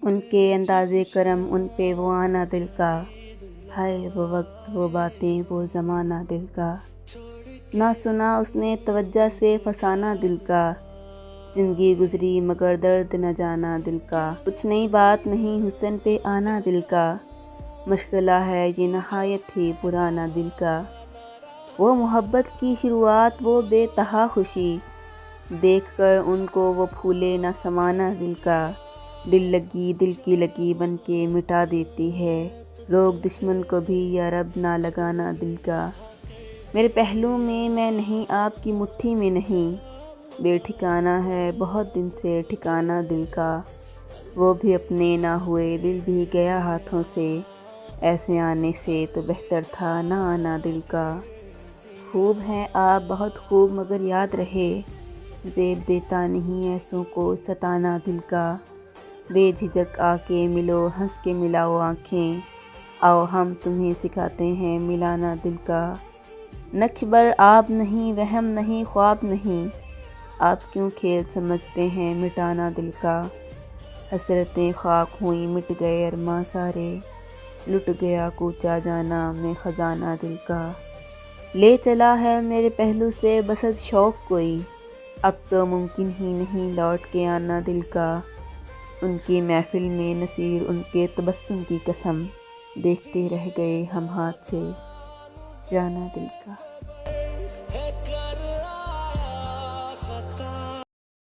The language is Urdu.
ان کے انداز کرم، ان پہ وہ آنا دل کا، ہائے وہ وقت وہ باتیں وہ زمانہ دل کا۔ نہ سنا اس نے توجہ سے فسانہ دل کا، زندگی گزری مگر درد نہ جانا دل کا۔ کچھ نئی بات نہیں حسن پہ آنا دل کا، مشغلہ ہے یہ نہایت ہی پرانا دل کا۔ وہ محبت کی شروعات وہ بے تہا خوشی، دیکھ کر ان کو وہ پھولے نہ سمانا دل کا۔ دل لگی دل کی لگی بن کے مٹا دیتی ہے، روک دشمن کو بھی یا رب نہ لگانا دل کا۔ میرے پہلو میں نہیں آپ کی مٹھی میں نہیں، بے ٹھکانہ ہے بہت دن سے ٹھکانہ دل کا۔ وہ بھی اپنے نہ ہوئے دل بھی گیا ہاتھوں سے، ایسے آنے سے تو بہتر تھا نہ آنا دل کا۔ خوب ہیں آپ بہت خوب مگر یاد رہے، زیب دیتا نہیں ایسوں کو ستانا دل کا۔ بے جھجک آ کے ملو ہنس کے ملاؤ آنکھیں، آؤ ہم تمہیں سکھاتے ہیں ملانا دل کا۔ نقش بر آب نہیں وہم نہیں خواب نہیں، آپ کیوں کھیل سمجھتے ہیں مٹانا دل کا۔ حسرتیں خاک ہوئیں مٹ گئے ارماں سارے، لٹ گیا کوچا جانا میں خزانہ دل کا۔ لے چلا ہے میرے پہلو سے بسط شوق کوئی، اب تو ممکن ہی نہیں لوٹ کے آنا دل کا۔ ان کی محفل میں نصیر ان کے تبسم کی قسم، دیکھتے رہ گئے ہم ہاتھ سے جانا دل کا۔